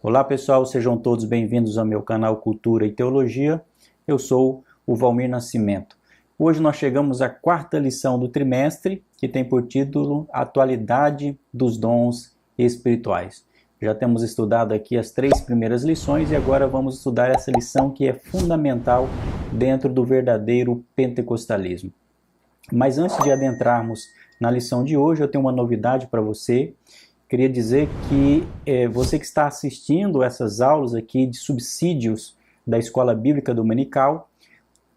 Olá pessoal, sejam todos bem-vindos ao meu canal Cultura e Teologia. Eu sou o Valmir Nascimento. Hoje nós chegamos à quarta lição do trimestre, que tem por título Atualidade dos Dons Espirituais. Já temos estudado aqui as 3 primeiras lições e agora vamos estudar essa lição que é fundamental dentro do verdadeiro pentecostalismo. Mas antes de adentrarmos na lição de hoje, eu tenho uma novidade para você. Queria dizer que você que está assistindo essas aulas aqui de subsídios da Escola Bíblica Dominical,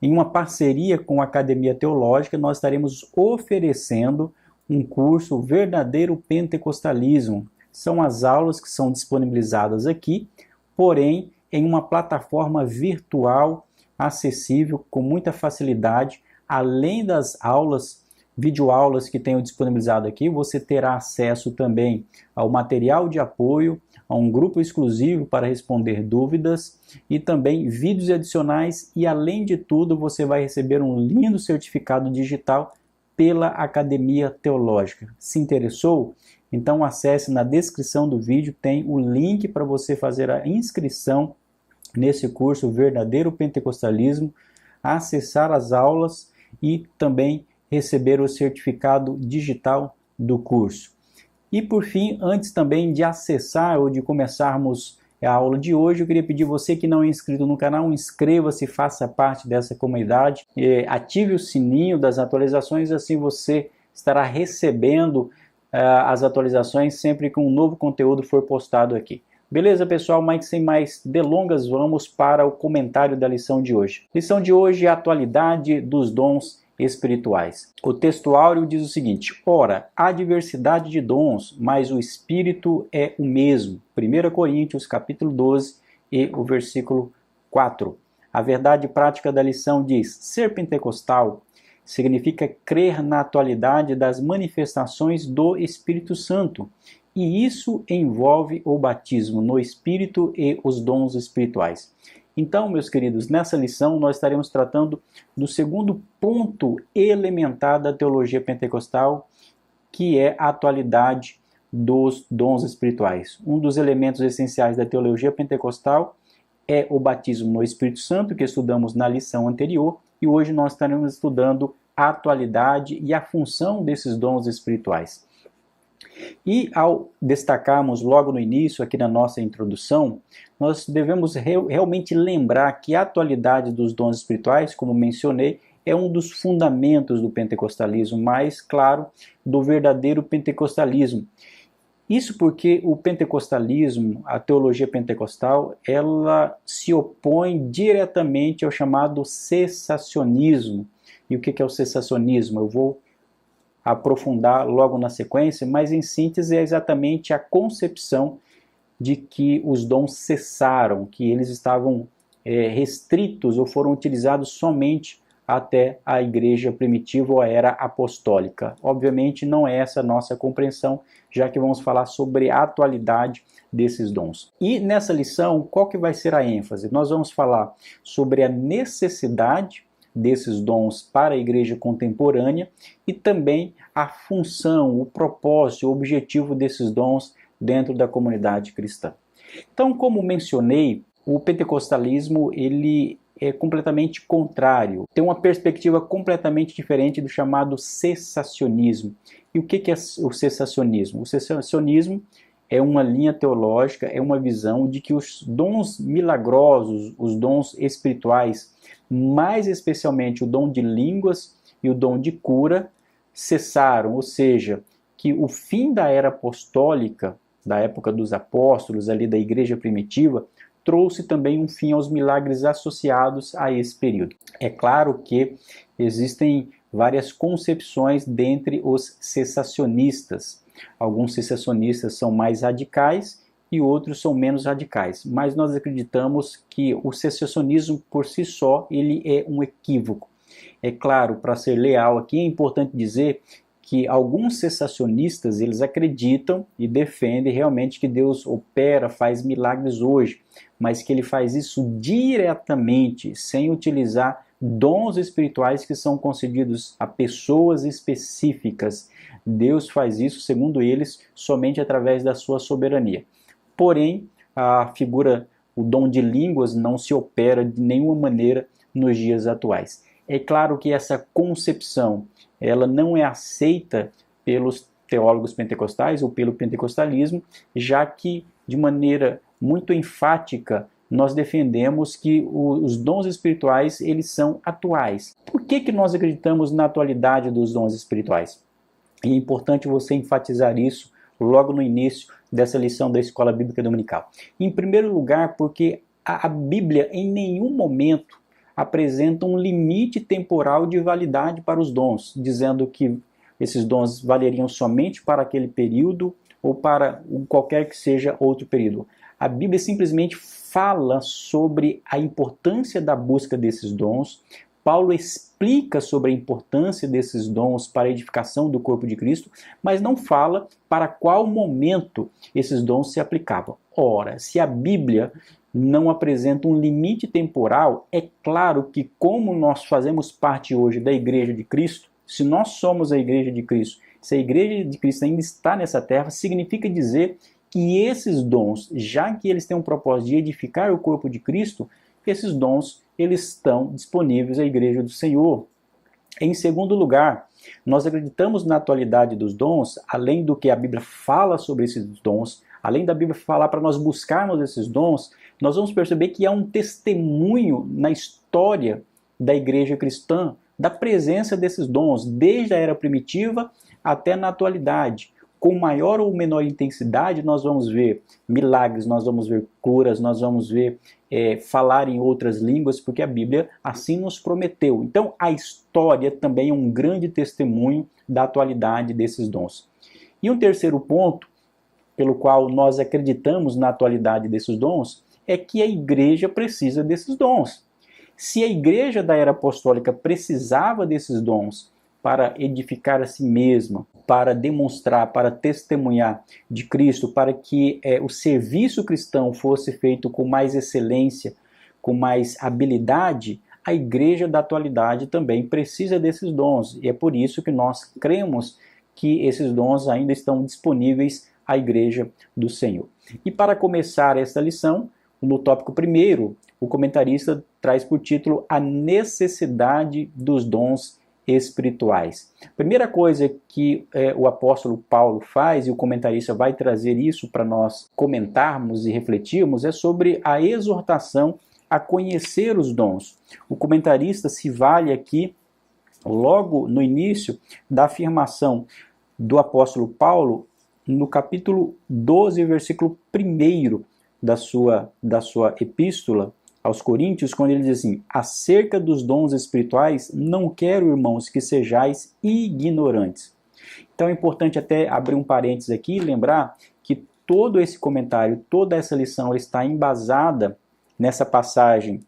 em uma parceria com a Academia Teológica, nós estaremos oferecendo um curso Verdadeiro Pentecostalismo. São as aulas que são disponibilizadas aqui, porém em uma plataforma virtual acessível com muita facilidade, além das aulas, videoaulas que tenho disponibilizado aqui, você terá acesso também ao material de apoio, a um grupo exclusivo para responder dúvidas e também vídeos adicionais e, além de tudo, você vai receber um lindo certificado digital pela Academia Teológica. Se interessou? Então acesse na descrição do vídeo, tem o link para você fazer a inscrição nesse curso Verdadeiro Pentecostalismo, acessar as aulas e também receber o certificado digital do curso. E por fim, antes também de acessar ou de começarmos a aula de hoje, eu queria pedir você que não é inscrito no canal, inscreva-se, faça parte dessa comunidade, ative o sininho das atualizações, assim você estará recebendo as atualizações sempre que um novo conteúdo for postado aqui. Beleza, pessoal? Mas sem mais delongas, vamos para o comentário da lição de hoje. Lição de hoje é a atualidade dos dons espirituais. O texto áureo diz o seguinte: ora, há diversidade de dons, mas o Espírito é o mesmo. 1 Coríntios, capítulo 12 e o versículo 4. A verdade prática da lição diz: ser pentecostal significa crer na atualidade das manifestações do Espírito Santo. E isso envolve o batismo no Espírito e os dons espirituais. Então, meus queridos, nessa lição nós estaremos tratando do segundo ponto elementar da teologia pentecostal, que é a atualidade dos dons espirituais. Um dos elementos essenciais da teologia pentecostal é o batismo no Espírito Santo, que estudamos na lição anterior, e hoje nós estaremos estudando a atualidade e a função desses dons espirituais. E ao destacarmos logo no início, aqui na nossa introdução, nós devemos realmente lembrar que a atualidade dos dons espirituais, como mencionei, é um dos fundamentos do pentecostalismo, mais claro, do verdadeiro pentecostalismo. Isso porque o pentecostalismo, a teologia pentecostal, ela se opõe diretamente ao chamado cessacionismo. E o que é o cessacionismo? Eu vou aprofundar logo na sequência, mas em síntese é exatamente a concepção de que os dons cessaram, que eles estavam restritos ou foram utilizados somente até a igreja primitiva ou a era apostólica. Obviamente não é essa a nossa compreensão, já que vamos falar sobre a atualidade desses dons. E nessa lição, qual que vai ser a ênfase? Nós vamos falar sobre a necessidade desses dons para a igreja contemporânea e também a função, o propósito, o objetivo desses dons dentro da comunidade cristã. Então, como mencionei, o pentecostalismo ele é completamente contrário, tem uma perspectiva completamente diferente do chamado cessacionismo. E o que é o cessacionismo? O cessacionismo é uma linha teológica, é uma visão de que os dons milagrosos, os dons espirituais, mais especialmente o dom de línguas e o dom de cura, cessaram, ou seja, que o fim da era apostólica, da época dos apóstolos, ali da igreja primitiva, trouxe também um fim aos milagres associados a esse período. É claro que existem várias concepções dentre os cessacionistas. Alguns cessacionistas são mais radicais e outros são menos radicais, mas nós acreditamos que o cessacionismo por si só ele é um equívoco. É claro, para ser leal aqui, é importante dizer que alguns cessacionistas eles acreditam e defendem realmente que Deus opera, faz milagres hoje, mas que ele faz isso diretamente, sem utilizar dons espirituais que são concedidos a pessoas específicas. Deus faz isso, segundo eles, somente através da sua soberania. Porém, a figura, o dom de línguas não se opera de nenhuma maneira nos dias atuais. É claro que essa concepção, ela não é aceita pelos teólogos pentecostais ou pelo pentecostalismo, já que de maneira muito enfática nós defendemos que os dons espirituais eles são atuais. Por que nós acreditamos na atualidade dos dons espirituais? E é importante você enfatizar isso logo no início dessa lição da Escola Bíblica Dominical. Em primeiro lugar, porque a Bíblia em nenhum momento apresenta um limite temporal de validade para os dons, dizendo que esses dons valeriam somente para aquele período ou para qualquer que seja outro período. A Bíblia simplesmente fala sobre a importância da busca desses dons. Paulo explica sobre a importância desses dons para a edificação do corpo de Cristo, mas não fala para qual momento esses dons se aplicavam. Ora, se a Bíblia não apresenta um limite temporal, é claro que como nós fazemos parte hoje da Igreja de Cristo, se nós somos a Igreja de Cristo, se a Igreja de Cristo ainda está nessa terra, significa dizer que esses dons, já que eles têm um propósito de edificar o corpo de Cristo, esses dons eles estão disponíveis à Igreja do Senhor. Em segundo lugar, nós acreditamos na atualidade dos dons, além do que a Bíblia fala sobre esses dons, além da Bíblia falar para nós buscarmos esses dons, nós vamos perceber que há um testemunho na história da igreja cristã da presença desses dons, desde a era primitiva até na atualidade. Com maior ou menor intensidade, nós vamos ver milagres, nós vamos ver curas, nós vamos ver falar em outras línguas, porque a Bíblia assim nos prometeu. Então, a história também é um grande testemunho da atualidade desses dons. E um terceiro ponto, pelo qual nós acreditamos na atualidade desses dons, é que a igreja precisa desses dons. Se a igreja da era apostólica precisava desses dons para edificar a si mesma, para demonstrar, para testemunhar de Cristo, para que o serviço cristão fosse feito com mais excelência, com mais habilidade, a igreja da atualidade também precisa desses dons. E é por isso que nós cremos que esses dons ainda estão disponíveis à igreja do Senhor. E para começar esta lição, no tópico primeiro, o comentarista traz por título a necessidade dos dons espirituais. Primeira coisa que o apóstolo Paulo faz, e o comentarista vai trazer isso para nós comentarmos e refletirmos, é sobre a exortação a conhecer os dons. O comentarista se vale aqui, logo no início, da afirmação do apóstolo Paulo, no capítulo 12, versículo 1 da sua epístola aos Coríntios, quando ele diz assim: acerca dos dons espirituais, não quero, irmãos, que sejais ignorantes. Então é importante até abrir um parênteses aqui e lembrar que todo esse comentário, toda essa lição está embasada nessa passagem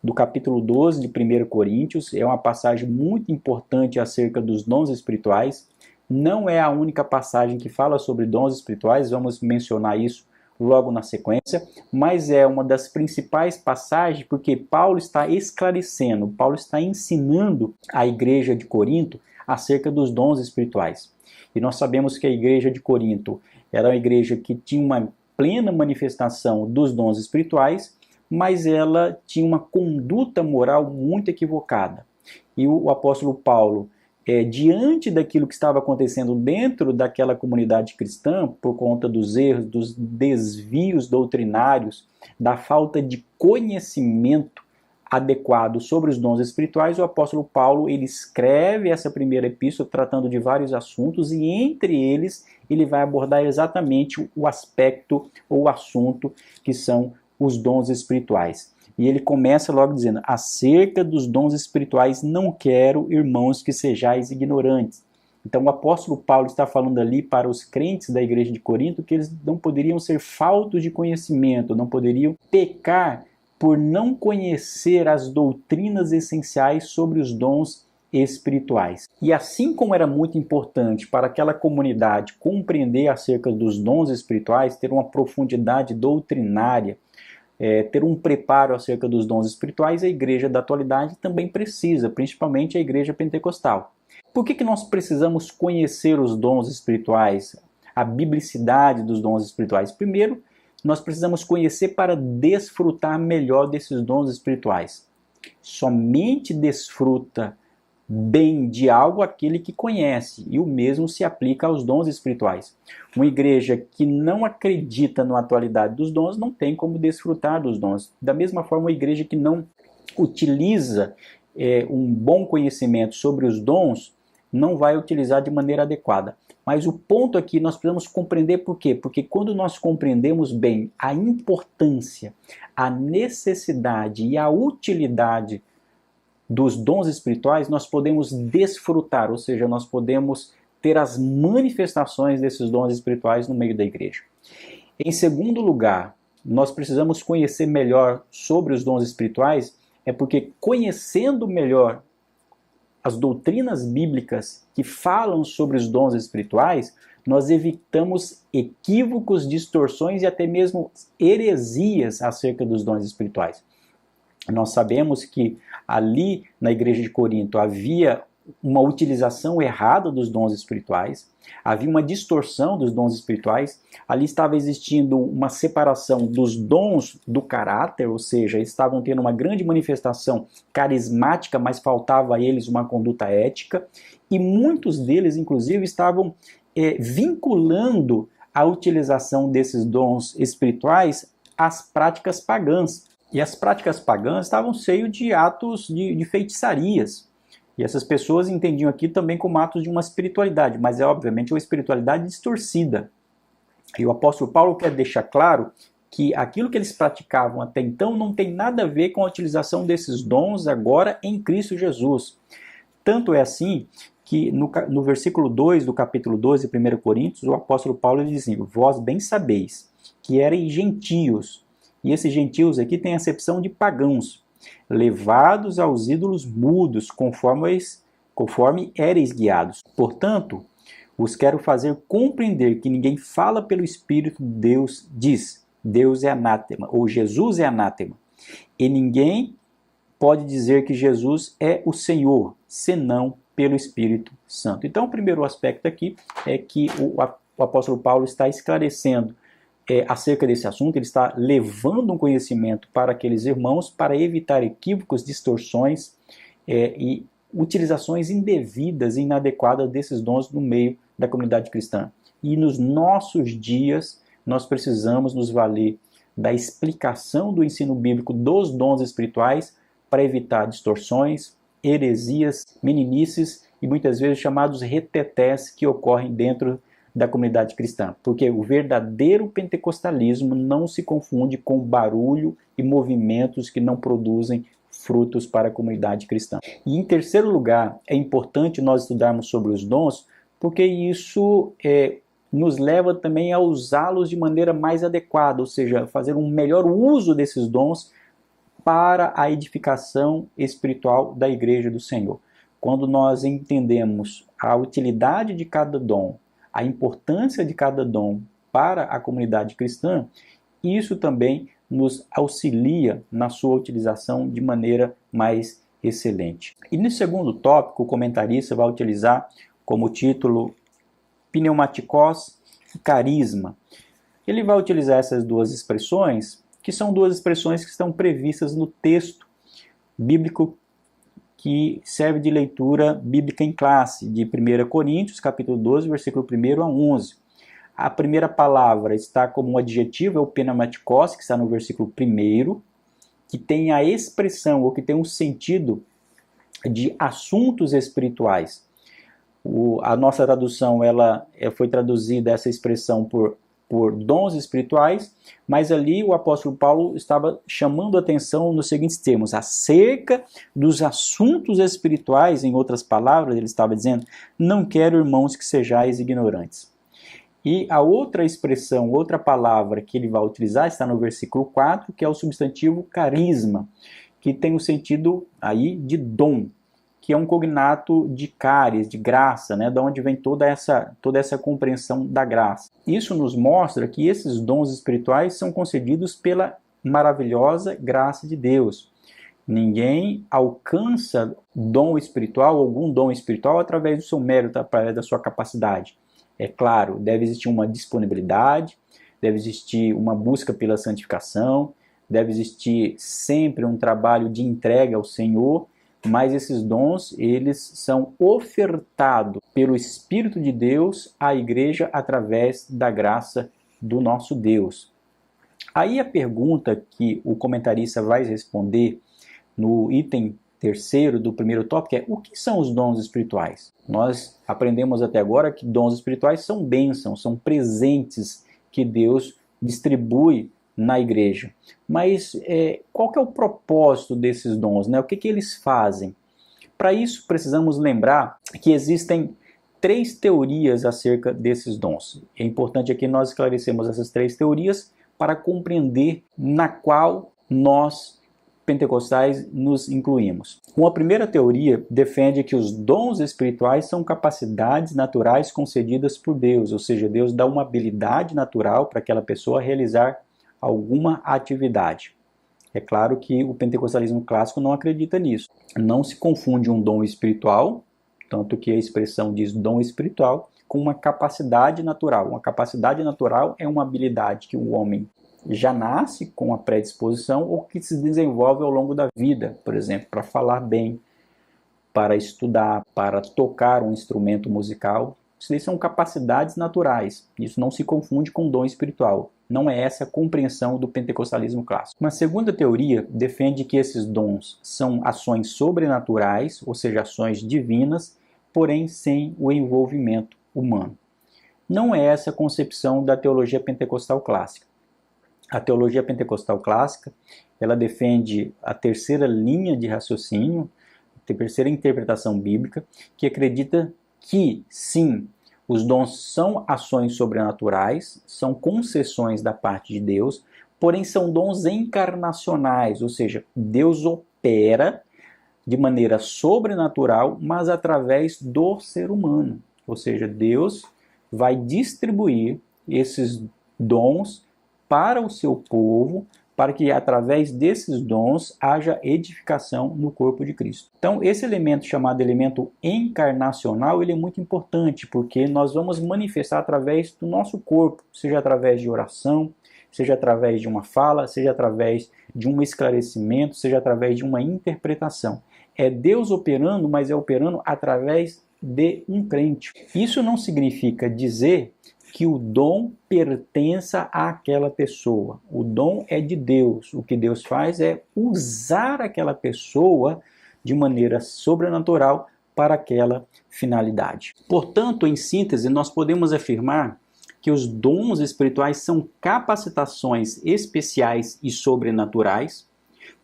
do capítulo 12 de 1 Coríntios. É uma passagem muito importante acerca dos dons espirituais. Não é a única passagem que fala sobre dons espirituais, vamos mencionar isso logo na sequência, mas é uma das principais passagens porque Paulo está esclarecendo, Paulo está ensinando a igreja de Corinto acerca dos dons espirituais. E nós sabemos que a igreja de Corinto era uma igreja que tinha uma plena manifestação dos dons espirituais, mas ela tinha uma conduta moral muito equivocada. E o apóstolo Paulo, diante daquilo que estava acontecendo dentro daquela comunidade cristã, por conta dos erros, dos desvios doutrinários, da falta de conhecimento adequado sobre os dons espirituais, o apóstolo Paulo ele escreve essa primeira epístola tratando de vários assuntos e entre eles ele vai abordar exatamente o aspecto ou o assunto que são os dons espirituais. E ele começa logo dizendo: acerca dos dons espirituais não quero, irmãos, que sejais ignorantes. Então o apóstolo Paulo está falando ali para os crentes da igreja de Corinto que eles não poderiam ser faltos de conhecimento, não poderiam pecar por não conhecer as doutrinas essenciais sobre os dons espirituais. E assim como era muito importante para aquela comunidade compreender acerca dos dons espirituais, ter uma profundidade doutrinária, ter um preparo acerca dos dons espirituais, a igreja da atualidade também precisa, principalmente a igreja pentecostal. Por que nós precisamos conhecer os dons espirituais, a biblicidade dos dons espirituais? Primeiro, nós precisamos conhecer para desfrutar melhor desses dons espirituais. Somente desfruta bem de algo aquele que conhece, e o mesmo se aplica aos dons espirituais. Uma igreja que não acredita na atualidade dos dons não tem como desfrutar dos dons. Da mesma forma, uma igreja que não utiliza um bom conhecimento sobre os dons não vai utilizar de maneira adequada. Mas o ponto aqui nós precisamos compreender por quê? Porque quando nós compreendemos bem a importância, a necessidade e a utilidade dos dons espirituais, nós podemos desfrutar, ou seja, nós podemos ter as manifestações desses dons espirituais no meio da igreja. Em segundo lugar, nós precisamos conhecer melhor sobre os dons espirituais, porque conhecendo melhor as doutrinas bíblicas que falam sobre os dons espirituais, nós evitamos equívocos, distorções e até mesmo heresias acerca dos dons espirituais. Nós sabemos que ali na igreja de Corinto havia uma utilização errada dos dons espirituais, havia uma distorção dos dons espirituais, ali estava existindo uma separação dos dons do caráter, ou seja, estavam tendo uma grande manifestação carismática, mas faltava a eles uma conduta ética, e muitos deles, inclusive, estavam vinculando a utilização desses dons espirituais às práticas pagãs. E as práticas pagãs estavam cheias de atos de feitiçarias. E essas pessoas entendiam aqui também como atos de uma espiritualidade, mas é obviamente uma espiritualidade distorcida. E o apóstolo Paulo quer deixar claro que aquilo que eles praticavam até então não tem nada a ver com a utilização desses dons agora em Cristo Jesus. Tanto é assim que no versículo 2 do capítulo 12 de 1 Coríntios, o apóstolo Paulo diz assim: vós bem sabeis que erais gentios, e esses gentios aqui têm a acepção de pagãos, levados aos ídolos mudos, conforme éreis guiados. Portanto, vos quero fazer compreender que ninguém fala pelo Espírito de Deus, diz, Deus é anátema, ou Jesus é anátema. E ninguém pode dizer que Jesus é o Senhor, senão pelo Espírito Santo. Então, o primeiro aspecto aqui é que o apóstolo Paulo está esclarecendo acerca desse assunto, ele está levando um conhecimento para aqueles irmãos para evitar equívocos, distorções e utilizações indevidas e inadequadas desses dons no meio da comunidade cristã. E nos nossos dias, nós precisamos nos valer da explicação do ensino bíblico dos dons espirituais para evitar distorções, heresias, meninices e muitas vezes chamados retetés que ocorrem dentro da comunidade cristã, porque o verdadeiro pentecostalismo não se confunde com barulho e movimentos que não produzem frutos para a comunidade cristã. E em terceiro lugar, é importante nós estudarmos sobre os dons, porque isso nos leva também a usá-los de maneira mais adequada, ou seja, fazer um melhor uso desses dons para a edificação espiritual da igreja do Senhor. Quando nós entendemos a utilidade de cada dom, a importância de cada dom para a comunidade cristã, isso também nos auxilia na sua utilização de maneira mais excelente. E no segundo tópico, o comentarista vai utilizar como título pneumatikos e carisma. Ele vai utilizar essas duas expressões, que são duas expressões que estão previstas no texto bíblico que serve de leitura bíblica em classe, de 1 Coríntios, capítulo 12, versículo 1 a 11. A primeira palavra está como um adjetivo, é o pneumatikos, que está no versículo 1, que tem a expressão, ou que tem um sentido de assuntos espirituais. A nossa tradução ela foi traduzida, essa expressão, por dons espirituais, mas ali o apóstolo Paulo estava chamando a atenção nos seguintes termos: acerca dos assuntos espirituais, em outras palavras, ele estava dizendo, não quero, irmãos, que sejais ignorantes. E a outra expressão, outra palavra que ele vai utilizar está no versículo 4, que é o substantivo carisma, que tem o sentido aí de dom, que é um cognato de caris, de graça, né, da onde vem toda essa compreensão da graça. Isso nos mostra que esses dons espirituais são concedidos pela maravilhosa graça de Deus. Ninguém alcança dom espiritual, algum dom espiritual, através do seu mérito, através da sua capacidade. É claro, deve existir uma disponibilidade, deve existir uma busca pela santificação, deve existir sempre um trabalho de entrega ao Senhor, mas esses dons, eles são ofertados pelo Espírito de Deus à igreja através da graça do nosso Deus. Aí a pergunta que o comentarista vai responder no item 3º do primeiro tópico é: o que são os dons espirituais? Nós aprendemos até agora que dons espirituais são bênçãos, são presentes que Deus distribui na igreja. Mas qual que é o propósito desses dons, né? O que eles fazem? Para isso, precisamos lembrar que existem 3 teorias acerca desses dons. É importante aqui nós esclarecermos essas 3 teorias para compreender na qual nós, pentecostais, nos incluímos. Uma primeira teoria defende que os dons espirituais são capacidades naturais concedidas por Deus, ou seja, Deus dá uma habilidade natural para aquela pessoa realizar alguma atividade. É claro que o pentecostalismo clássico não acredita nisso. Não se confunde um dom espiritual, tanto que a expressão diz dom espiritual, com uma capacidade natural. Uma capacidade natural é uma habilidade que o homem já nasce com a predisposição ou que se desenvolve ao longo da vida, por exemplo, para falar bem, para estudar, para tocar um instrumento musical. Isso são capacidades naturais. Isso não se confunde com dom espiritual. Não é essa a compreensão do pentecostalismo clássico. Uma segunda teoria defende que esses dons são ações sobrenaturais, ou seja, ações divinas, porém sem o envolvimento humano. Não é essa a concepção da teologia pentecostal clássica. A teologia pentecostal clássica, ela defende a terceira linha de raciocínio, a terceira interpretação bíblica, que acredita que, sim, os dons são ações sobrenaturais, são concessões da parte de Deus, porém são dons encarnacionais, ou seja, Deus opera de maneira sobrenatural, mas através do ser humano. Ou seja, Deus vai distribuir esses dons para o seu povo, para que através desses dons haja edificação no corpo de Cristo. Então, esse elemento chamado elemento encarnacional, ele é muito importante, porque nós vamos manifestar através do nosso corpo, seja através de oração, seja através de uma fala, seja através de um esclarecimento, seja através de uma interpretação. É Deus operando, mas é operando através de um crente. Isso não significa dizer que o dom pertença àquela pessoa. O dom é de Deus. O que Deus faz é usar aquela pessoa de maneira sobrenatural para aquela finalidade. Portanto, em síntese, nós podemos afirmar que os dons espirituais são capacitações especiais e sobrenaturais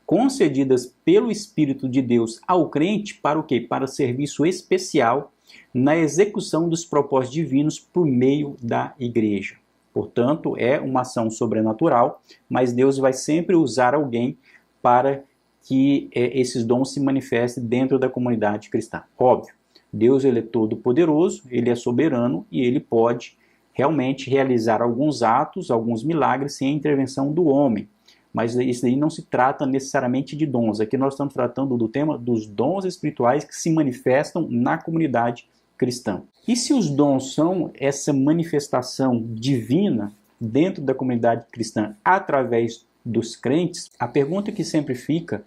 concedidas pelo Espírito de Deus ao crente para o quê? Para serviço especial na execução dos propósitos divinos por meio da igreja. Portanto, é uma ação sobrenatural, mas Deus vai sempre usar alguém para que esses dons se manifestem dentro da comunidade cristã. Óbvio, Deus ele é todo poderoso, ele é soberano e ele pode realmente realizar alguns atos, alguns milagres sem a intervenção do homem. Mas isso aí não se trata necessariamente de dons. Aqui nós estamos tratando do tema dos dons espirituais que se manifestam na comunidade cristã. E se os dons são essa manifestação divina dentro da comunidade cristã através dos crentes, a pergunta que sempre fica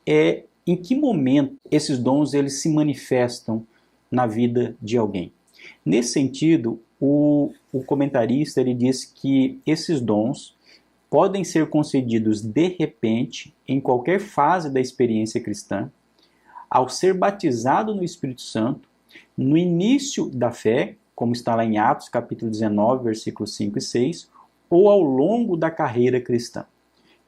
é em que momento esses dons eles se manifestam na vida de alguém. Nesse sentido, o comentarista ele diz que esses dons podem ser concedidos de repente, em qualquer fase da experiência cristã, ao ser batizado no Espírito Santo, no início da fé, como está lá em Atos capítulo 19, versículos 5 e 6, ou ao longo da carreira cristã.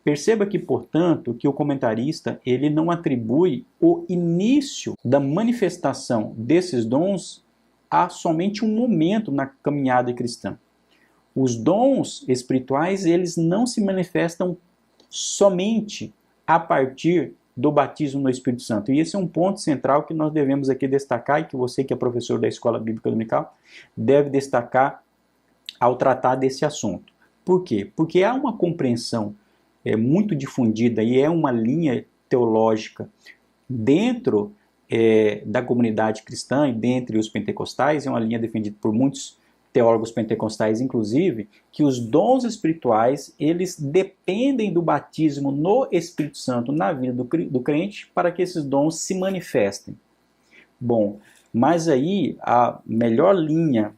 Perceba que, portanto, que o comentarista ele não atribui o início da manifestação desses dons a somente um momento na caminhada cristã. Os dons espirituais, eles não se manifestam somente a partir do batismo no Espírito Santo. E esse é um ponto central que nós devemos aqui destacar e que você que é professor da Escola Bíblica Dominical deve destacar ao tratar desse assunto. Por quê? Porque há uma compreensão muito difundida e é uma linha teológica dentro da comunidade cristã e dentre os pentecostais, é uma linha defendida por muitos teólogos pentecostais inclusive, que os dons espirituais, eles dependem do batismo no Espírito Santo na vida do crente para que esses dons se manifestem. Bom, mas aí a melhor linha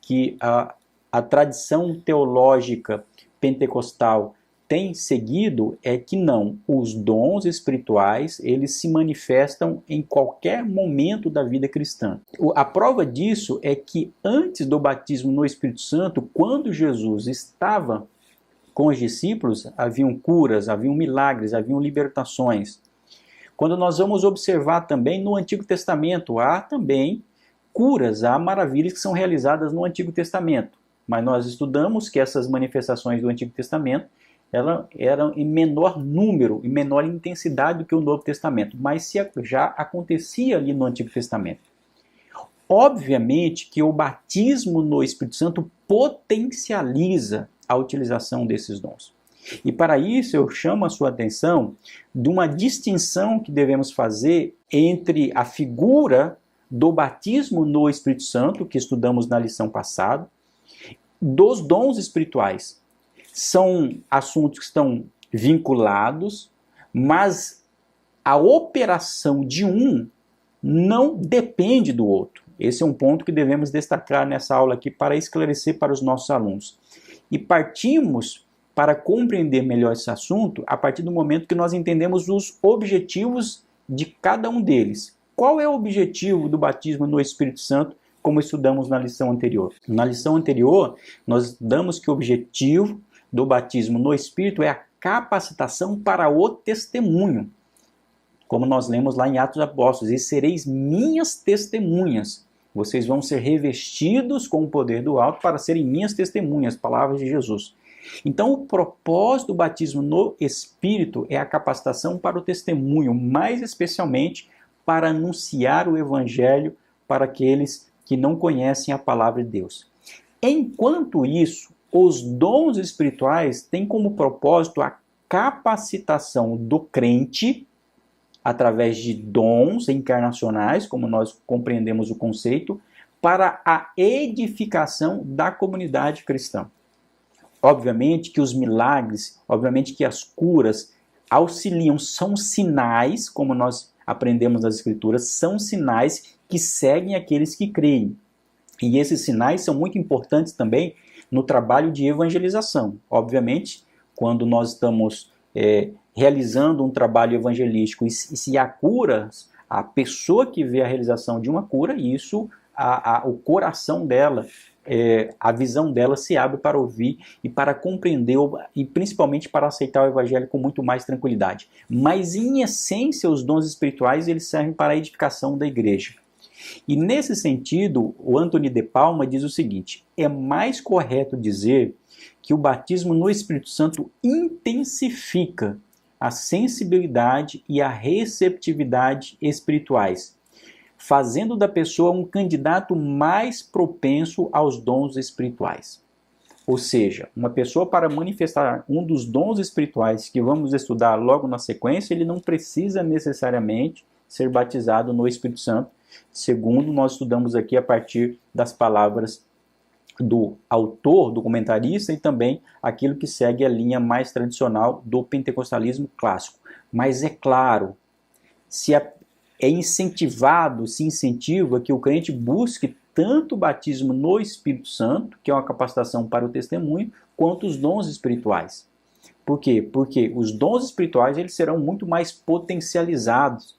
que a tradição teológica pentecostal tem seguido é que não, os dons espirituais, eles se manifestam em qualquer momento da vida cristã. A prova disso é que antes do batismo no Espírito Santo, quando Jesus estava com os discípulos, haviam curas, haviam milagres, haviam libertações. Quando nós vamos observar também no Antigo Testamento, há também curas, há maravilhas que são realizadas no Antigo Testamento. Mas nós estudamos que essas manifestações do Antigo Testamento elas eram em menor número, em menor intensidade do que o Novo Testamento, mas já acontecia ali no Antigo Testamento. Obviamente que o batismo no Espírito Santo potencializa a utilização desses dons. E para isso eu chamo a sua atenção de uma distinção que devemos fazer entre a figura do batismo no Espírito Santo, que estudamos na lição passada, dos dons espirituais. São assuntos que estão vinculados, mas a operação de um não depende do outro. Esse é um ponto que devemos destacar nessa aula aqui para esclarecer para os nossos alunos. E partimos para compreender melhor esse assunto a partir do momento que nós entendemos os objetivos de cada um deles. Qual é o objetivo do batismo no Espírito Santo, como estudamos na lição anterior? Na lição anterior, nós estudamos que o objetivo do batismo no Espírito é a capacitação para o testemunho. Como nós lemos lá em Atos dos Apóstolos, e sereis minhas testemunhas. Vocês vão ser revestidos com o poder do alto para serem minhas testemunhas, palavras de Jesus. Então, o propósito do batismo no Espírito é a capacitação para o testemunho, mais especialmente para anunciar o Evangelho para aqueles que não conhecem a palavra de Deus. Enquanto isso, os dons espirituais têm como propósito a capacitação do crente através de dons encarnacionais, como nós compreendemos o conceito, para a edificação da comunidade cristã. Obviamente que os milagres, obviamente que as curas auxiliam, são sinais, como nós aprendemos nas Escrituras, são sinais que seguem aqueles que creem. E esses sinais são muito importantes também no trabalho de evangelização. Obviamente, quando nós estamos realizando um trabalho evangelístico e se há curas, a pessoa que vê a realização de uma cura, isso, o coração dela, a visão dela se abre para ouvir e para compreender e principalmente para aceitar o Evangelho com muito mais tranquilidade. Mas em essência, os dons espirituais eles servem para a edificação da igreja. E nesse sentido, o Anthony de Palma diz o seguinte: é mais correto dizer que o batismo no Espírito Santo intensifica a sensibilidade e a receptividade espirituais, fazendo da pessoa um candidato mais propenso aos dons espirituais. Ou seja, uma pessoa para manifestar um dos dons espirituais que vamos estudar logo na sequência, ele não precisa necessariamente ser batizado no Espírito Santo, segundo nós estudamos aqui a partir das palavras do autor, do comentarista, e também aquilo que segue a linha mais tradicional do pentecostalismo clássico. Mas é claro, se incentiva que o crente busque tanto o batismo no Espírito Santo, que é uma capacitação para o testemunho, quanto os dons espirituais. Por quê? Porque os dons espirituais eles serão muito mais potencializados.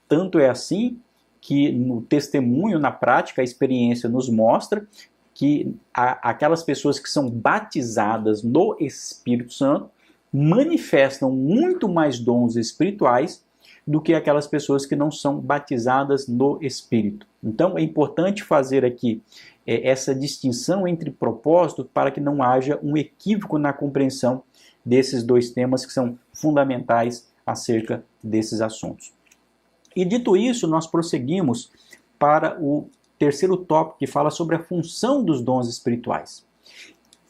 Tanto é assim que no testemunho, na prática, a experiência nos mostra que aquelas pessoas que são batizadas no Espírito Santo manifestam muito mais dons espirituais do que aquelas pessoas que não são batizadas no Espírito. Então é importante fazer aqui essa distinção entre propósitos para que não haja um equívoco na compreensão desses dois temas que são fundamentais acerca desses assuntos. E dito isso, nós prosseguimos para o terceiro tópico que fala sobre a função dos dons espirituais.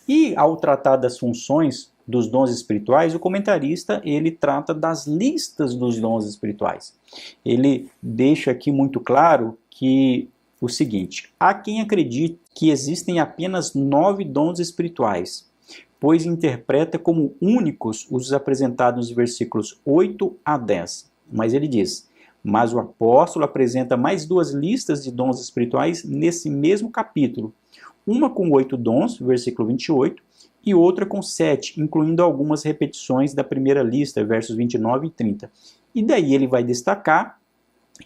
E ao tratar das funções dos dons espirituais, o comentarista ele trata das listas dos dons espirituais. Ele deixa aqui muito claro que o seguinte: há quem acredite que existem apenas 9 dons espirituais, pois interpreta como únicos os apresentados nos versículos 8 a 10. Mas ele diz: mas o apóstolo apresenta mais 2 listas de dons espirituais nesse mesmo capítulo, uma com 8 dons, versículo 28, e outra com 7, incluindo algumas repetições da primeira lista, versos 29 e 30. E daí ele vai destacar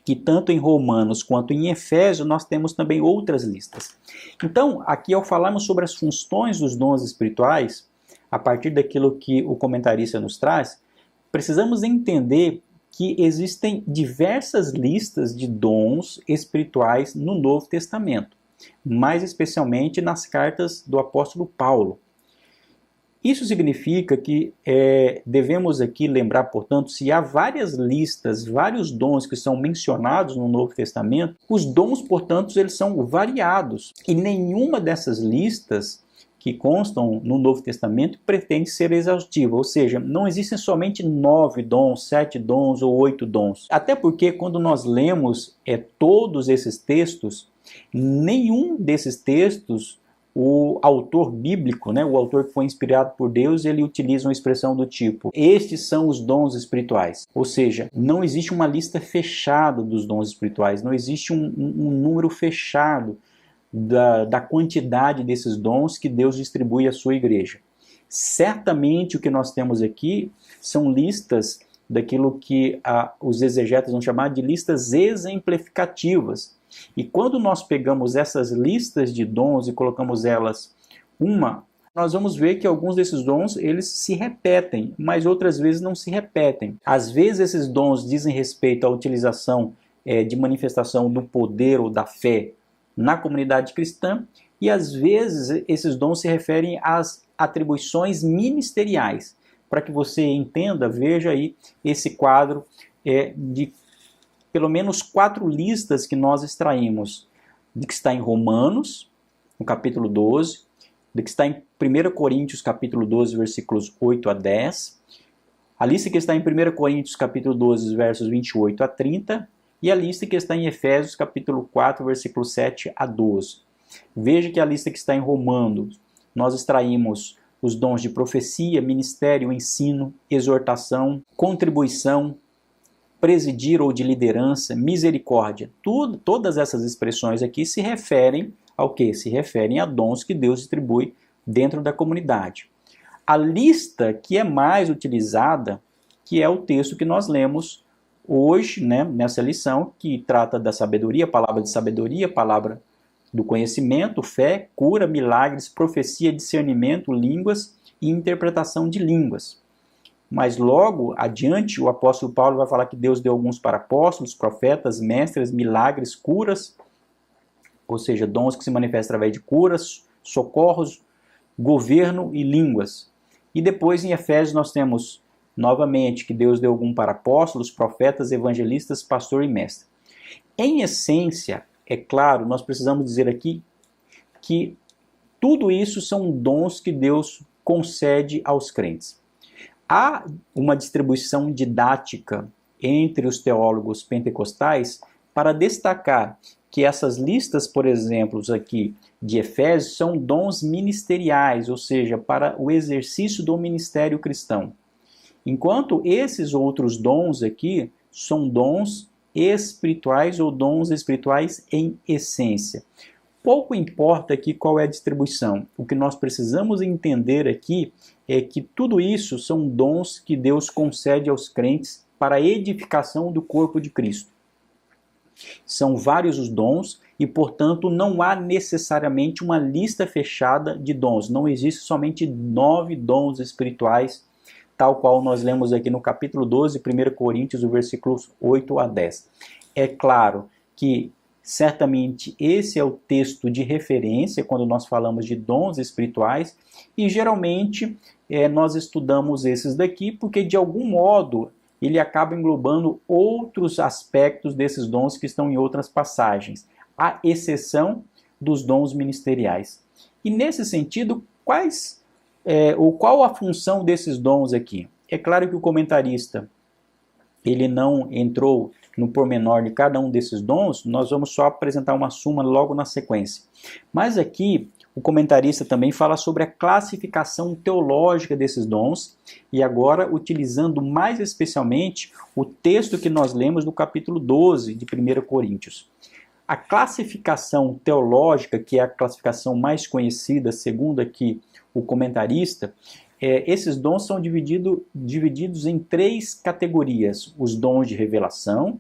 que tanto em Romanos quanto em Efésios nós temos também outras listas. Então, aqui ao falarmos sobre as funções dos dons espirituais, a partir daquilo que o comentarista nos traz, precisamos entender que existem diversas listas de dons espirituais no Novo Testamento, mais especialmente nas cartas do apóstolo Paulo. Isso significa que devemos aqui lembrar, portanto, se há várias listas, vários dons que são mencionados no Novo Testamento, os dons, portanto, eles são variados. E nenhuma dessas listas que constam no Novo Testamento pretende ser exaustiva, ou seja, não existem somente 9 dons, 7 dons ou 8 dons. Até porque quando nós lemos todos esses textos, nenhum desses textos o autor bíblico, o autor que foi inspirado por Deus, ele utiliza uma expressão do tipo: estes são os dons espirituais. Ou seja, não existe uma lista fechada dos dons espirituais, não existe um número fechado da quantidade desses dons que Deus distribui à sua igreja. Certamente o que nós temos aqui são listas daquilo que os exegetas vão chamar de listas exemplificativas. E quando nós pegamos essas listas de dons e colocamos elas nós vamos ver que alguns desses dons eles se repetem, mas outras vezes não se repetem. Às vezes esses dons dizem respeito à utilização de manifestação do poder ou da fé na comunidade cristã, e às vezes esses dons se referem às atribuições ministeriais. Para que você entenda, veja aí esse quadro de pelo menos 4 listas que nós extraímos, de que está em Romanos, no capítulo 12, de que está em 1 Coríntios, capítulo 12, versículos 8 a 10, a lista que está em 1 Coríntios, capítulo 12, versos 28 a 30, e a lista que está em Efésios, capítulo 4, versículos 7 a 12. Veja que a lista que está em Romanos, nós extraímos os dons de profecia, ministério, ensino, exortação, contribuição, presidir ou de liderança, misericórdia. Todas essas expressões aqui se referem ao quê? Se referem a dons que Deus distribui dentro da comunidade. A lista que é mais utilizada, que é o texto que nós lemos hoje, nessa lição, que trata da sabedoria, palavra de sabedoria, palavra do conhecimento, fé, cura, milagres, profecia, discernimento, línguas e interpretação de línguas. Mas logo adiante o apóstolo Paulo vai falar que Deus deu alguns para apóstolos, profetas, mestres, milagres, curas, ou seja, dons que se manifestam através de curas, socorros, governo e línguas. E depois em Efésios nós temos novamente que Deus deu algum para apóstolos, profetas, evangelistas, pastor e mestre. Em essência, é claro, nós precisamos dizer aqui que tudo isso são dons que Deus concede aos crentes. Há uma distribuição didática entre os teólogos pentecostais para destacar que essas listas, por exemplo, aqui de Efésios, são dons ministeriais, ou seja, para o exercício do ministério cristão. Enquanto esses outros dons aqui são dons espirituais ou dons espirituais em essência. Pouco importa aqui qual é a distribuição. O que nós precisamos entender aqui é que tudo isso são dons que Deus concede aos crentes para a edificação do corpo de Cristo. São vários os dons e, portanto, não há necessariamente uma lista fechada de dons. Não existe somente 9 dons espirituais, tal qual nós lemos aqui no capítulo 12, 1 Coríntios, versículos 8 a 10. É claro que certamente esse é o texto de referência quando nós falamos de dons espirituais e geralmente nós estudamos esses daqui porque de algum modo ele acaba englobando outros aspectos desses dons que estão em outras passagens, à exceção dos dons ministeriais. E nesse sentido, qual a função desses dons aqui? É claro que o comentarista ele não entrou no pormenor de cada um desses dons, nós vamos só apresentar uma suma logo na sequência. Mas aqui o comentarista também fala sobre a classificação teológica desses dons, e agora utilizando mais especialmente o texto que nós lemos no capítulo 12 de 1 Coríntios. A classificação teológica, que é a classificação mais conhecida, segundo aqui o comentarista, esses dons são divididos em 3 categorias: os dons de revelação,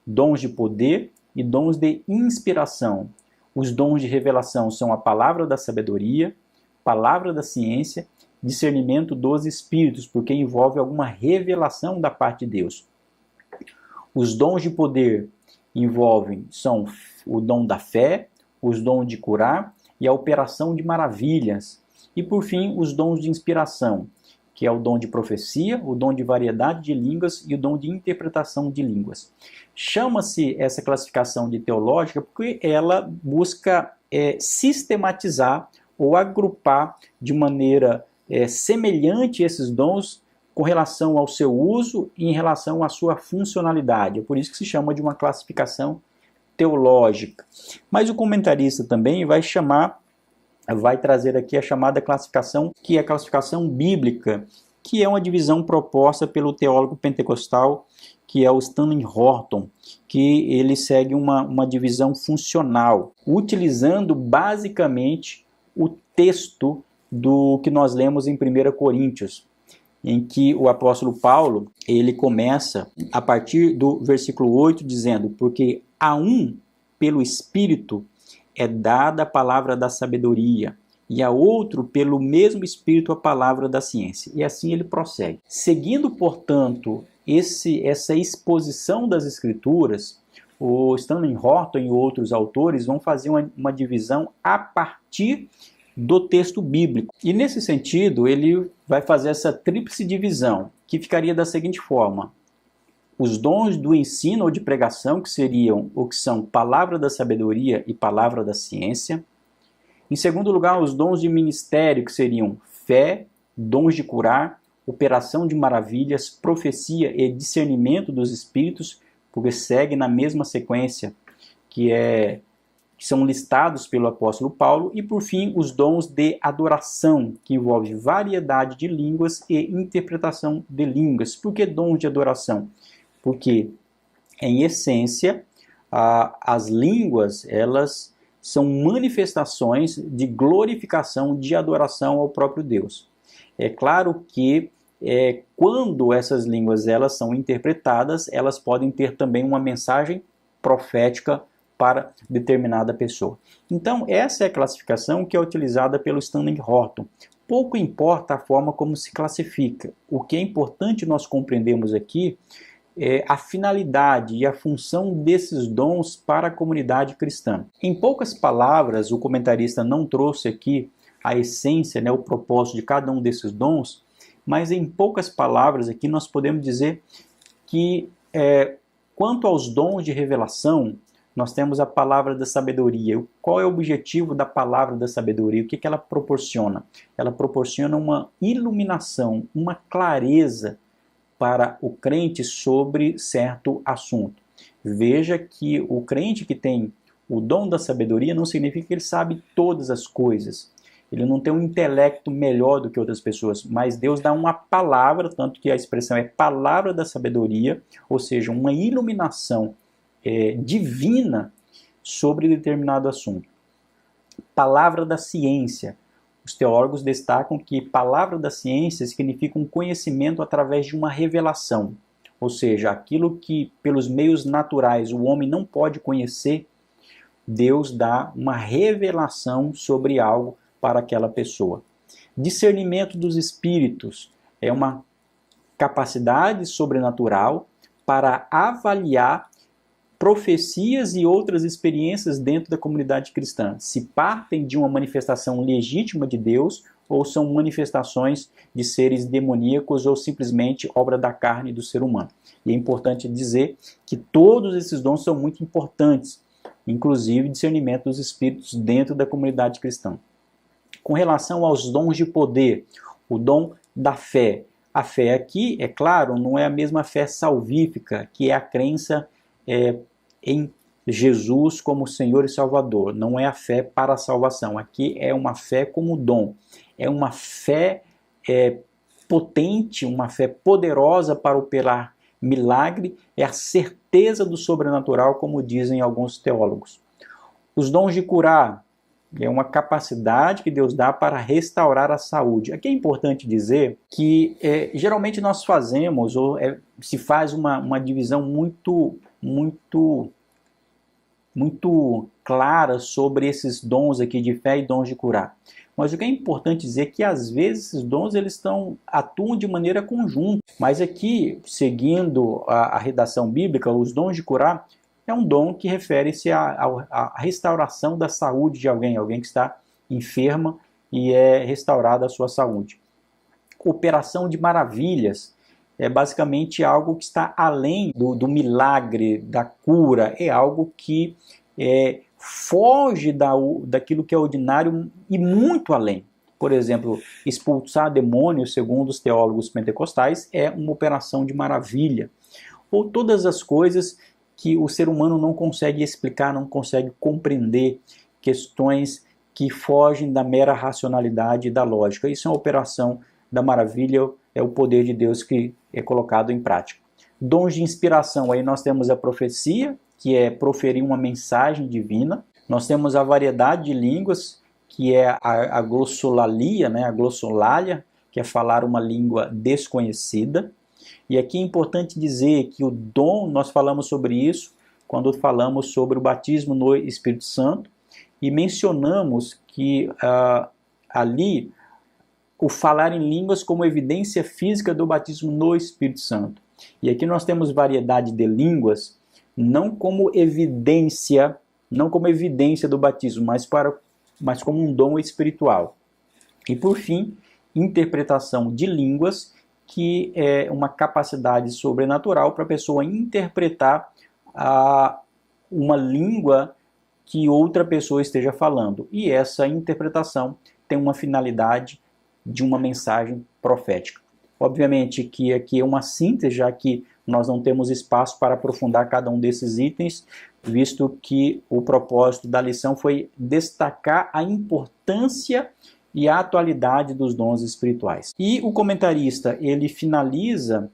dons de poder e dons de inspiração. Os dons de revelação são a palavra da sabedoria, palavra da ciência, discernimento dos espíritos, porque envolve alguma revelação da parte de Deus. Os dons de poder são o dom da fé, os dons de curar e a operação de maravilhas. E por fim, os dons de inspiração, que é o dom de profecia, o dom de variedade de línguas e o dom de interpretação de línguas. Chama-se essa classificação de teológica porque ela busca sistematizar ou agrupar de maneira semelhante esses dons com relação ao seu uso e em relação à sua funcionalidade. É por isso que se chama de uma classificação teológica. Mas o comentarista também vai trazer aqui a chamada classificação, que é a classificação bíblica, que é uma divisão proposta pelo teólogo pentecostal, que é o Stanley Horton, que ele segue uma divisão funcional, utilizando basicamente o texto do que nós lemos em 1 Coríntios, em que o apóstolo Paulo, ele começa a partir do versículo 8, dizendo: porque a um, pelo Espírito, é dada a palavra da sabedoria, e a outro, pelo mesmo Espírito, a palavra da ciência. E assim ele prossegue. Seguindo, portanto, essa exposição das Escrituras, o Stanley Horton e outros autores vão fazer uma divisão a partir do texto bíblico. E nesse sentido, ele vai fazer essa tríplice divisão, que ficaria da seguinte forma: os dons do ensino ou de pregação, que são palavra da sabedoria e palavra da ciência. Em segundo lugar, os dons de ministério, que seriam fé, dons de curar, operação de maravilhas, profecia e discernimento dos espíritos, porque segue na mesma sequência que são listados pelo apóstolo Paulo. E por fim, os dons de adoração, que envolve variedade de línguas e interpretação de línguas. Por que dons de adoração? Porque, em essência, as línguas, elas são manifestações de glorificação, de adoração ao próprio Deus. É claro que quando essas línguas elas são interpretadas, elas podem ter também uma mensagem profética para determinada pessoa. Então, essa é a classificação que é utilizada pelo Stanley Horton. Pouco importa a forma como se classifica. O que é importante nós compreendermos aqui a finalidade e a função desses dons para a comunidade cristã. Em poucas palavras, o comentarista não trouxe aqui a essência, o propósito de cada um desses dons, mas em poucas palavras aqui nós podemos dizer que quanto aos dons de revelação, nós temos a palavra da sabedoria. Qual é o objetivo da palavra da sabedoria? O que ela proporciona? Ela proporciona uma iluminação, uma clareza para o crente sobre certo assunto. Veja que o crente que tem o dom da sabedoria não significa que ele sabe todas as coisas. Ele não tem um intelecto melhor do que outras pessoas, mas Deus dá uma palavra, tanto que a expressão é palavra da sabedoria, ou seja, uma iluminação divina sobre determinado assunto. Palavra da ciência. Os teólogos destacam que palavra da ciência significa um conhecimento através de uma revelação, ou seja, aquilo que pelos meios naturais o homem não pode conhecer, Deus dá uma revelação sobre algo para aquela pessoa. Discernimento dos espíritos é uma capacidade sobrenatural para avaliar profecias e outras experiências dentro da comunidade cristã, se partem de uma manifestação legítima de Deus ou são manifestações de seres demoníacos ou simplesmente obra da carne do ser humano. E é importante dizer que todos esses dons são muito importantes, inclusive discernimento dos espíritos dentro da comunidade cristã. Com relação aos dons de poder, o dom da fé, A fé aqui, é claro, não é a mesma fé salvífica, que é a crença em Jesus como Senhor e Salvador. Não é a fé para a salvação. Aqui é uma fé como dom. É uma fé potente, uma fé poderosa para operar milagre. É a certeza do sobrenatural, como dizem alguns teólogos. Os dons de curar é uma capacidade que Deus dá para restaurar a saúde. Aqui é importante dizer que geralmente nós fazemos, ou se faz uma divisão muito clara sobre esses dons aqui de fé e dons de curar. Mas o que é importante dizer é que às vezes esses dons atuam de maneira conjunta. Mas aqui, seguindo a redação bíblica, os dons de curar é um dom que refere-se à restauração da saúde de alguém que está enferma e é restaurada a sua saúde. Operação de maravilhas é basicamente algo que está além do milagre, da cura, é algo que foge daquilo que é ordinário e muito além. Por exemplo, expulsar demônios, segundo os teólogos pentecostais, é uma operação de maravilha. Ou todas as coisas que o ser humano não consegue explicar, não consegue compreender, questões que fogem da mera racionalidade e da lógica. Isso é uma operação da maravilha, é o poder de Deus que é colocado em prática. Dons de inspiração, aí nós temos a profecia, que é proferir uma mensagem divina. Nós temos a variedade de línguas, que é a glossolalia, né, a glossolalia, que é falar uma língua desconhecida. E aqui é importante dizer que o dom, nós falamos sobre isso quando falamos sobre o batismo no Espírito Santo e mencionamos que ali o falar em línguas como evidência física do batismo no Espírito Santo. E aqui nós temos variedade de línguas, não como evidência do batismo, mas como um dom espiritual. E por fim, interpretação de línguas, que é uma capacidade sobrenatural para a pessoa interpretar uma língua que outra pessoa esteja falando. E essa interpretação tem uma finalidade de uma mensagem profética. Obviamente que aqui é uma síntese, já que nós não temos espaço para aprofundar cada um desses itens, visto que o propósito da lição foi destacar a importância e a atualidade dos dons espirituais. E o comentarista, ele finaliza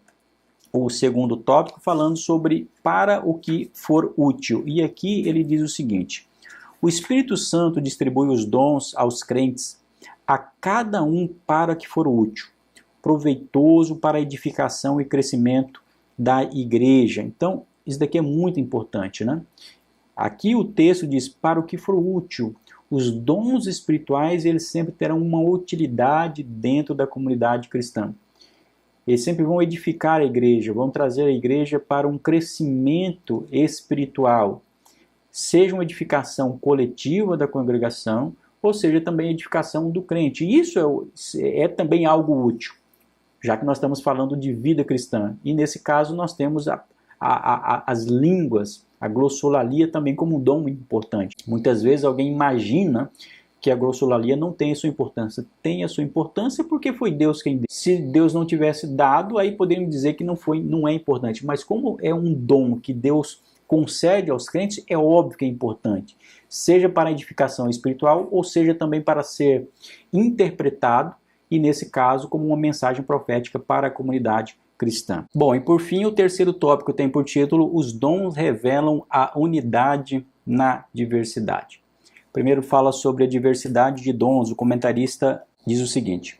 o segundo tópico falando sobre para o que for útil. E aqui ele diz o seguinte: o Espírito Santo distribui os dons aos crentes, a cada um para que for útil, proveitoso para a edificação e crescimento da igreja. Então, isso daqui é muito importante, né? Aqui o texto diz para o que for útil. Os dons espirituais, eles sempre terão uma utilidade dentro da comunidade cristã. Eles sempre vão edificar a igreja, vão trazer a igreja para um crescimento espiritual. Seja uma edificação coletiva da congregação, ou seja também a edificação do crente. Isso é também algo útil, já que nós estamos falando de vida cristã. E nesse caso nós temos as línguas, a glossolalia também como um dom importante. Muitas vezes alguém imagina que a glossolalia não tem a sua importância. Tem a sua importância porque foi Deus quem deu. Se Deus não tivesse dado, aí poderíamos dizer que não é importante. Mas como é um dom que Deus concede aos crentes, é óbvio que é importante. Seja para a edificação espiritual, ou seja também para ser interpretado, e nesse caso como uma mensagem profética para a comunidade cristã. Bom, e por fim, o terceiro tópico tem por título: os dons revelam a unidade na diversidade. Primeiro fala sobre a diversidade de dons. O comentarista diz o seguinte: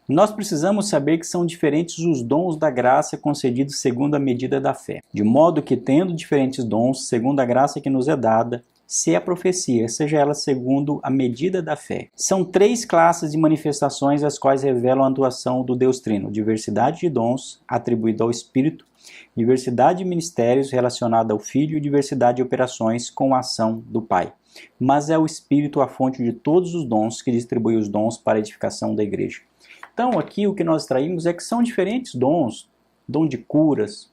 nós precisamos saber que são diferentes os dons da graça concedidos segundo a medida da fé, de modo que, tendo diferentes dons, segundo a graça que nos é dada, se a profecia, seja ela segundo a medida da fé. São três classes de manifestações as quais revelam a atuação do Deus Trino: diversidade de dons atribuída ao Espírito, diversidade de ministérios relacionada ao Filho e diversidade de operações com a ação do Pai. Mas é o Espírito a fonte de todos os dons, que distribui os dons para a edificação da igreja. Então aqui o que nós extraímos é que são diferentes dons: dom de curas,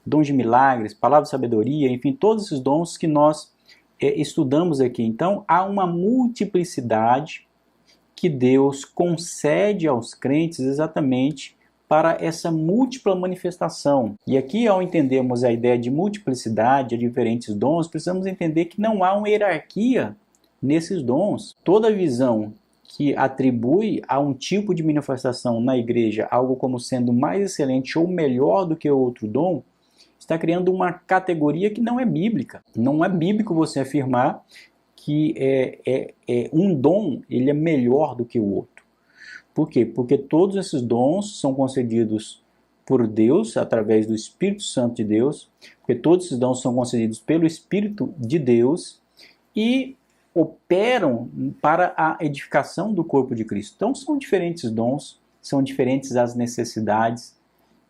dom de milagres, palavra de sabedoria, enfim, todos esses dons que nós estudamos aqui. Então há uma multiplicidade que Deus concede aos crentes exatamente para essa múltipla manifestação. E aqui, ao entendermos a ideia de multiplicidade, de diferentes dons, precisamos entender que não há uma hierarquia nesses dons. Toda visão que atribui a um tipo de manifestação na igreja algo como sendo mais excelente ou melhor do que outro dom, está criando uma categoria que não é bíblica. Não é bíblico você afirmar que um dom ele é melhor do que o outro. Por quê? Porque todos esses dons são concedidos por Deus, através do Espírito Santo de Deus, porque todos esses dons são concedidos pelo Espírito de Deus e operam para a edificação do corpo de Cristo. Então são diferentes dons, são diferentes as necessidades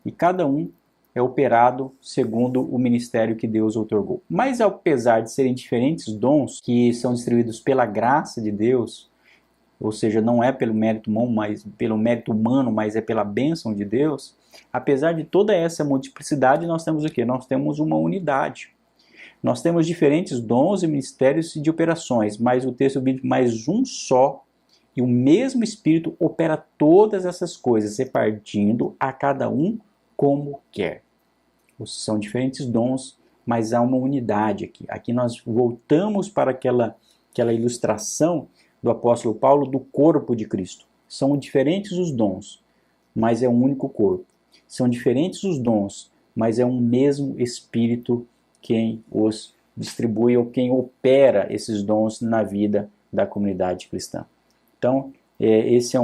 e cada um é operado segundo o ministério que Deus outorgou. Mas apesar de serem diferentes dons que são distribuídos pela graça de Deus, ou seja, não é pelo mérito humano, mas é pela bênção de Deus, apesar de toda essa multiplicidade, nós temos o quê? Nós temos uma unidade. Nós temos diferentes dons e ministérios de operações, mas o texto bíblico mais um só, e o mesmo Espírito opera todas essas coisas, repartindo a cada um como quer. São diferentes dons, mas há uma unidade aqui. Aqui nós voltamos para aquela ilustração do apóstolo Paulo do corpo de Cristo. São diferentes os dons, mas é um único corpo. São diferentes os dons, mas é um mesmo Espírito quem os distribui ou quem opera esses dons na vida da comunidade cristã. Então, esse é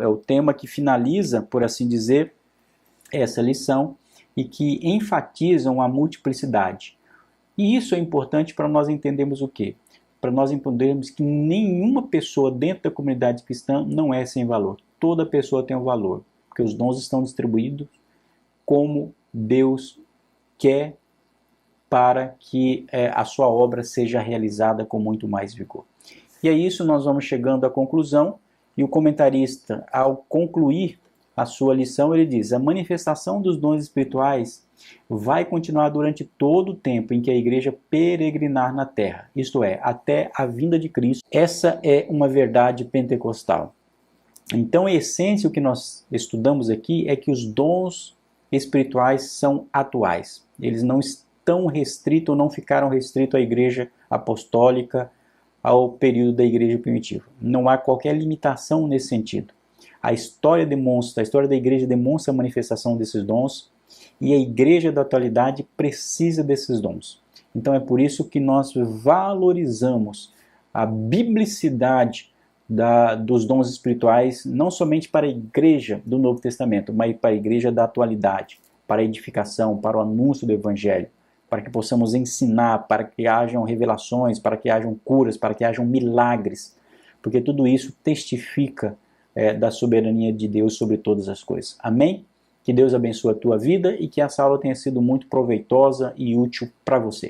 o tema que finaliza, por assim dizer, essa lição e que enfatizam a multiplicidade. E isso é importante para nós entendermos o quê? Para nós entendermos que nenhuma pessoa dentro da comunidade cristã não é sem valor. Toda pessoa tem um valor, porque os dons estão distribuídos como Deus quer para que a sua obra seja realizada com muito mais vigor. E é isso, nós vamos chegando à conclusão, e o comentarista, ao concluir a sua lição, ele diz: a manifestação dos dons espirituais vai continuar durante todo o tempo em que a igreja peregrinar na terra, isto é, até a vinda de Cristo. Essa é uma verdade pentecostal. Então, a essência, o que nós estudamos aqui é que os dons espirituais são atuais. Eles não estão restritos ou não ficaram restritos à igreja apostólica, ao período da igreja primitiva. Não há qualquer limitação nesse sentido. A história da igreja demonstra a manifestação desses dons e a igreja da atualidade precisa desses dons. Então é por isso que nós valorizamos a biblicidade dos dons espirituais, não somente para a igreja do Novo Testamento, mas para a igreja da atualidade, para a edificação, para o anúncio do Evangelho, para que possamos ensinar, para que hajam revelações, para que hajam curas, para que hajam milagres, porque tudo isso testifica da soberania de Deus sobre todas as coisas. Amém? Que Deus abençoe a tua vida e que essa aula tenha sido muito proveitosa e útil para você.